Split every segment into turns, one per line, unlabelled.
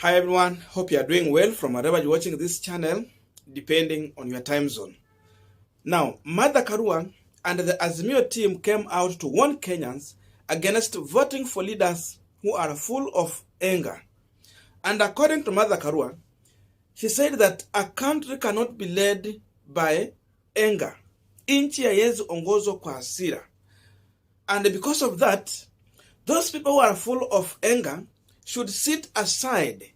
Hi everyone, hope you are doing well from wherever you're watching this channel, depending on your time zone. Now, Martha Karua and the Azimio team came out to warn Kenyans against voting for leaders who are full of anger. And according to Martha Karua, she said that a country cannot be led by anger. Inchi haiwezi ongozwa kwa hasira. And because of that, those people who are full of anger should sit aside,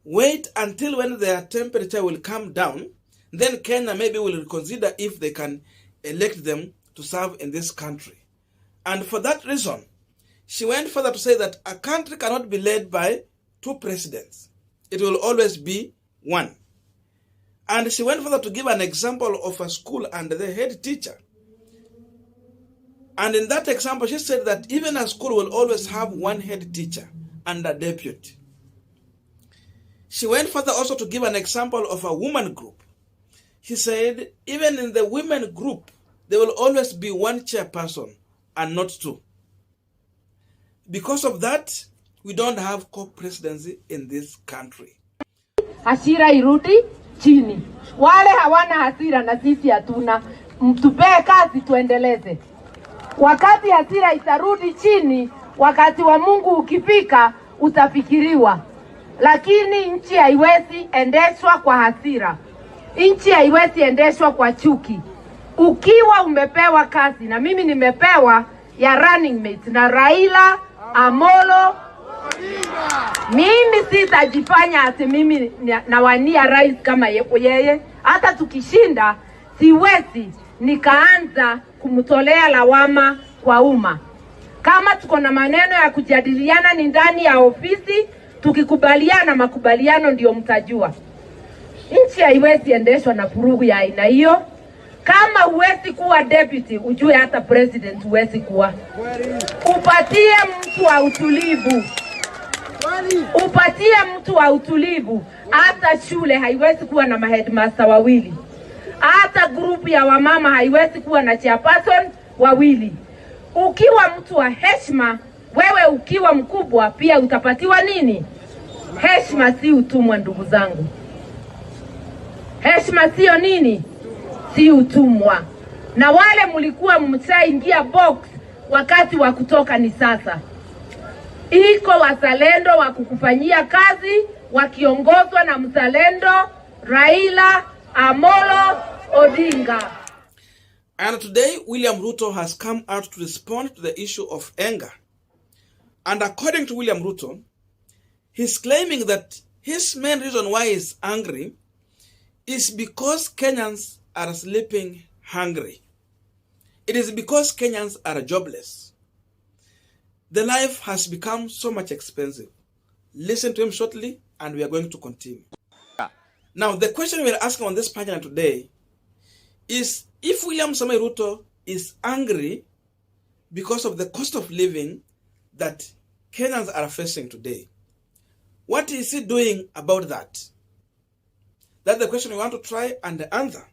wait until when their temperature will come down, then Kenya maybe will consider if they can elect them to serve in this country. And for that reason, she went further to say that a country cannot be led by two presidents. It will always be one. And she went further to give an example of a school and the head teacher. And in that example, she said that even a school will always have one head teacher and a deputy. She went further also to give an example of a woman group. She said, even in the women group, there will always be one chairperson and not two. Because of that, we don't have co-presidency in this country.
Hasira irudi chini. Wale hawana hasira na sisi hatuna. Mtupee kazi tuendeleze. Wakati hasira itarudi chini, wakati wa Mungu ukifika, utafikiriwa. Lakini nchi haiwezi endeshwa kwa hasira. Nchi haiwezi endeshwa kwa chuki. Ukiwa umepewa kazi, na mimi nimepewa ya running mate na Raila, Amolo, Odinga. Mimi sitajifanya ati mimi nawania rais kama yeye. Hata tukishinda, siwezi nikaanza kumtolea lawama kwa umma. Kama tuko na maneno ya kujadiliana ni ndani ya ofisi, tukikubaliana makubaliano ndio mtajua. Nchi haiwezi endeshwa na vurugu ya aina hiyo. Kama huwezi kuwa deputy, ujue hata president huwezi kuwa. Upatie mtu wa utulivu. Upatie mtu wa utulivu. Hata shule haiwezi kuwa na maheadmaster wawili. Hata grupu ya wamama haiwezi kuwa na chairperson wawili. Ukiwa mtu wa heshima, wewe ukiwa mkubwa pia utapatiwa nini? Heshima si utumwa, ndugu zangu. Heshima sio nini? Si utumwa. Na wale mlikuwa mshaingia box, wakati wa kutoka ni sasa. Iko wazalendo wa kukufanyia kazi, wakiongozwa na mzalendo Raila, Amolo, Odinga.
And today, William Ruto has come out to respond to the issue of anger. And according to William Ruto, he's claiming that his main reason why he's angry is because Kenyans are sleeping hungry. It is because Kenyans are jobless. The life has become so much expensive. Listen to him shortly and we are going to continue. Now, the question we're asking on this panel today is if William Samoei Ruto is angry because of the cost of living that Kenyans are facing today, what is he doing about that? That's the question we want to try and answer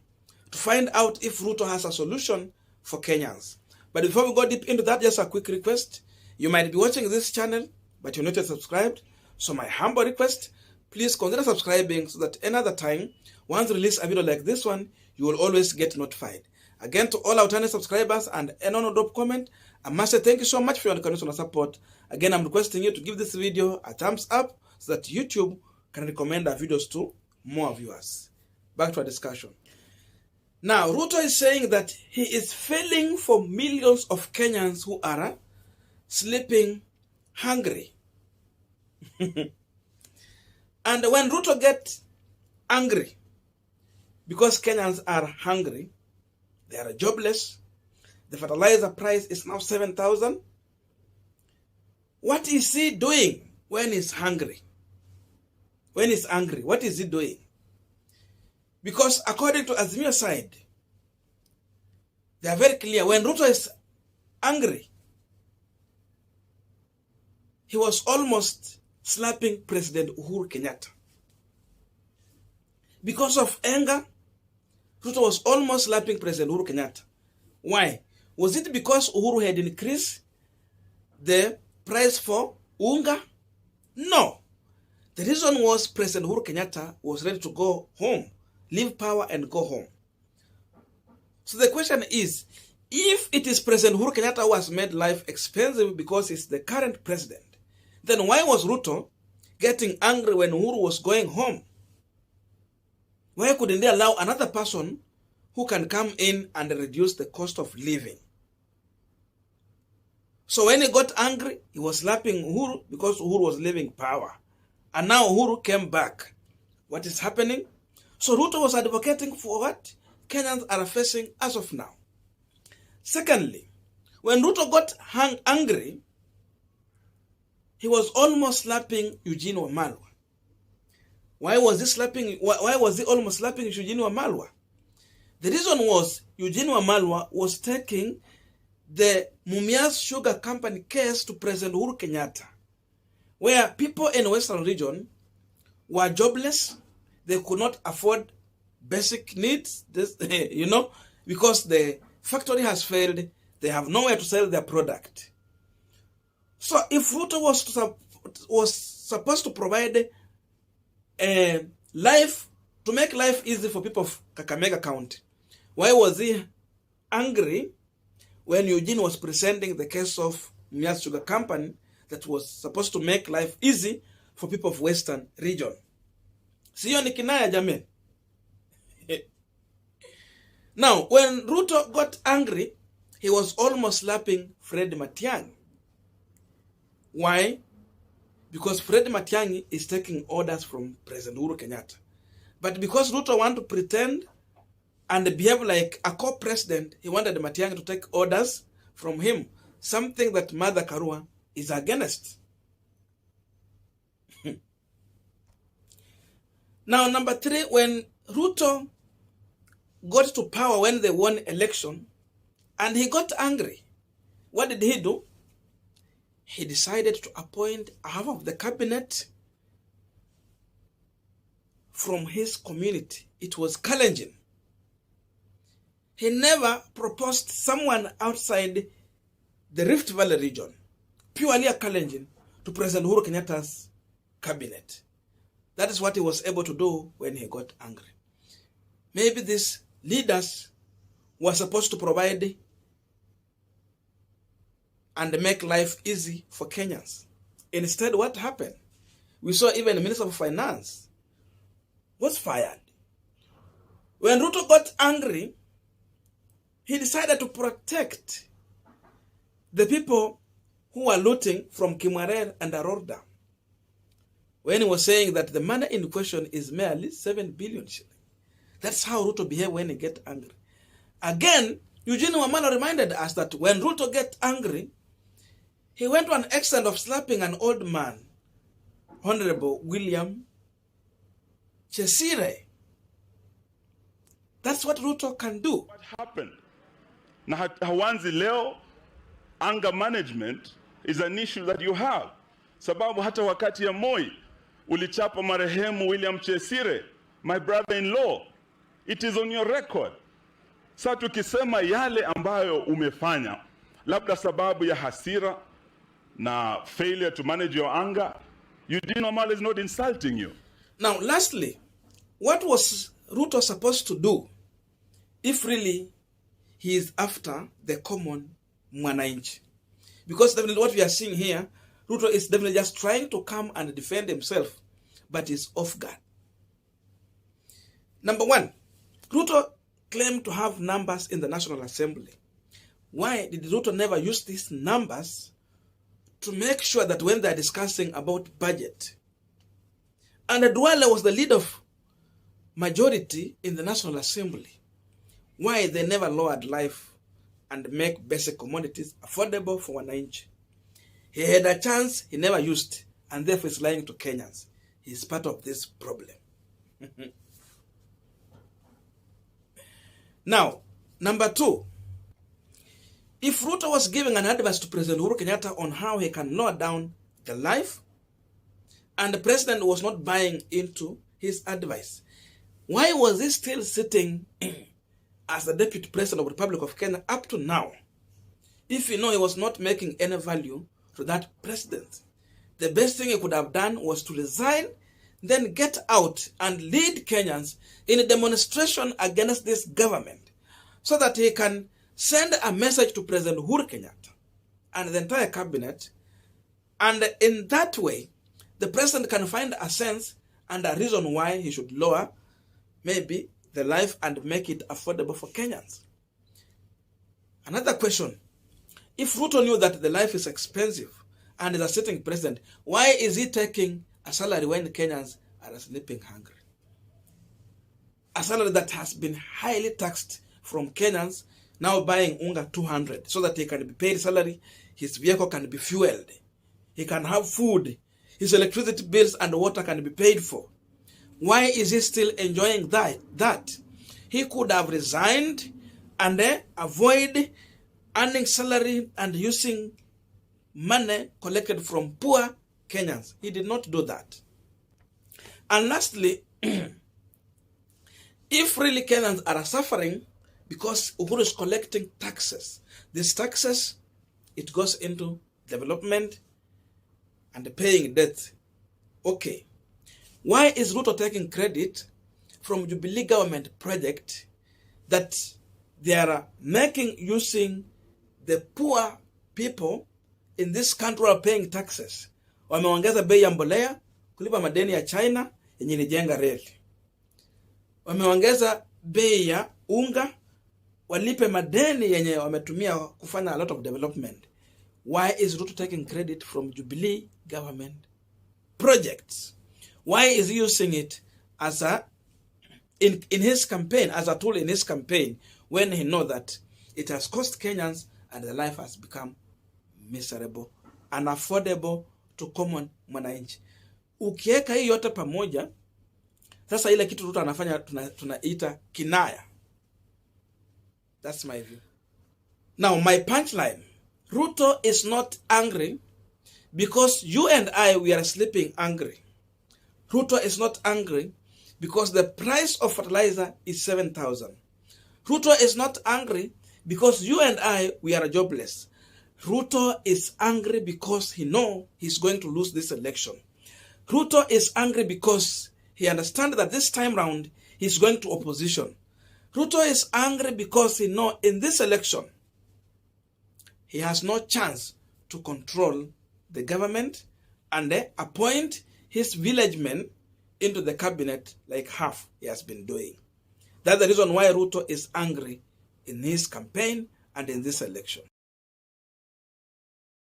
to find out if Ruto has a solution for Kenyans. But before we go deep into that, just a quick request. You might be watching this channel, but you're not yet subscribed. So my humble request, please consider subscribing so that another time, once we release a video like this one, you will always get notified. Again, to all our channel subscribers and anyone who drop comment, I must say thank you so much for your unconditional support. Again, I'm requesting you to give this video a thumbs up so that YouTube can recommend our videos to more viewers. Back to our discussion. Now, Ruto is saying that he is failing for millions of Kenyans who are sleeping hungry. And when Ruto gets angry because Kenyans are hungry, they are jobless, the fertilizer price is now 7,000. What is he doing when he's hungry? When he's angry, what is he doing? Because according to Azimio side, they are very clear. When Ruto is angry, he was almost slapping President Uhuru Kenyatta. Because of anger, Ruto was almost slapping President Uhuru Kenyatta. Why? Was it because Uhuru had increased the price for unga? No. The The reason was President Uhuru Kenyatta was ready to go home, leave power and go home. So the question is, if it is President Uhuru Kenyatta who has made life expensive because he's the current president, then why was Ruto getting angry when Uhuru was going home? Why couldn't they allow another person who can come in and reduce the cost of living? So when he got angry, he was slapping Uhuru because Uhuru was leaving power. And now Uhuru came back. What is happening? So Ruto was advocating for what Kenyans are facing as of now. Secondly, when Ruto got angry, he was almost slapping Eugene Wamalwa. Why was he almost slapping Eugene Wamalwa? The reason was Eugene Wamalwa was taking the Mumias Sugar Company case to President Uhuru Kenyatta, where people in the Western region were jobless. They could not afford basic needs, because the factory has failed. They have nowhere to sell their product. So if Ruto was supposed to provide life, to make life easy for people of Kakamega County, why was he angry when Eugene was presenting the case of Mumias Sugar Company that was supposed to make life easy for people of Western region? Siyo ni kinaya jameni. Now, when Ruto got angry, he was almost slapping Fred Matiang'i. Why? Because Fred Matiang'i is taking orders from President Uhuru Kenyatta. But because Ruto wanted to pretend and behave like a co-president, he wanted Matiang'i to take orders from him, something that Martha Karua is against. Now, number 3, when Ruto got to power when they won election, and he got angry, what did he do? He decided to appoint half of the cabinet from his community. It was Kalenjin. He never proposed someone outside the Rift Valley region, purely a Kalenjin, to President Uhuru Kenyatta's cabinet. That is what he was able to do when he got angry. Maybe these leaders were supposed to provide and make life easy for Kenyans. Instead, what happened? We saw even the Minister of Finance was fired. When Ruto got angry, he decided to protect the people who were looting from Kimwarer and Arorda, when he was saying that the money in question is merely 7 billion shillings. That's how Ruto behaved when he gets angry. Again, Eugene Wamalwa reminded us that when Ruto gets angry, he went to an extent of slapping an old man, Honorable William Chesire. That's what Ruto can do.
What happened? Na hawanzi leo, anger management is an issue that you have. Sababu hata wakati ya Moi, ulichapa marehemu William Chesire, my brother-in-law. It is on your record. Sasa tukisema yale ambayo umefanya, labda sababu ya hasira na failure to manage your anger, Eugene Wamalwa is not insulting you.
Now, lastly, what was Ruto supposed to do if really he is after the common mwananchi? Because definitely what we are seeing here, Ruto is definitely just trying to come and defend himself, but is off guard. Number 1, Ruto claimed to have numbers in the National Assembly. Why did Ruto never use these numbers to make sure that when they are discussing about budget, and Duale was the leader of majority in the National Assembly, why they never lowered life and make basic commodities affordable for wananchi? He had a chance, he never used, and therefore is lying to Kenyans. He is part of this problem. Now, number 2, if Ruto was giving an advice to President Uhuru Kenyatta on how he can lower down the life, and the president was not buying into his advice, why was he still sitting as the deputy president of the Republic of Kenya up to now? If he was not making any value to that president, the best thing he could have done was to resign then get out and lead Kenyans in a demonstration against this government so that he can send a message to President Uhuru Kenyatta and the entire cabinet. And in that way, the president can find a sense and a reason why he should lower maybe the life and make it affordable for Kenyans. Another question, if Ruto knew that the life is expensive and is a sitting president, why is he taking a salary when Kenyans are sleeping hungry? A salary that has been highly taxed from Kenyans, now buying unga 200 so that he can be paid salary, his vehicle can be fueled, he can have food, his electricity bills and water can be paid for. Why is he still enjoying that? He could have resigned and avoid earning salary and using money collected from poor Kenyans. He did not do that. And lastly, if really Kenyans are suffering because Uhuru is collecting taxes, these taxes, it goes into development and paying debt. Okay. Why is Ruto taking credit from Jubilee government project that they are making using the poor people in this country are paying taxes? Wameongeza bei ya mbolea, kulipa madeni ya China yenye ilijenga reli. Wameongeza bei ya unga, walipe madeni yenye wametumia kufanya a lot of development. Why is Ruto taking credit from Jubilee government projects? Why is he using it as in his campaign, as a tool in his campaign, when he knows that it has cost Kenyans and the life has become miserable, unaffordable to common mwananchi? Ukiweka hii yote pamoja, sasa ile kitu Ruto anafanya tunaita kinaya. That's my view. Now, my punchline. Ruto is not angry because you and I, we are sleeping angry. Ruto is not angry because the price of fertilizer is 7,000. Ruto is not angry because you and I, we are jobless. Ruto is angry because he knows he's going to lose this election. Ruto is angry because he understands that this time round, he's going to opposition. Ruto is angry because he knows in this election, he has no chance to control the government and appoint his village men into the cabinet like half he has been doing. That's the reason why Ruto is angry in his campaign and in this election.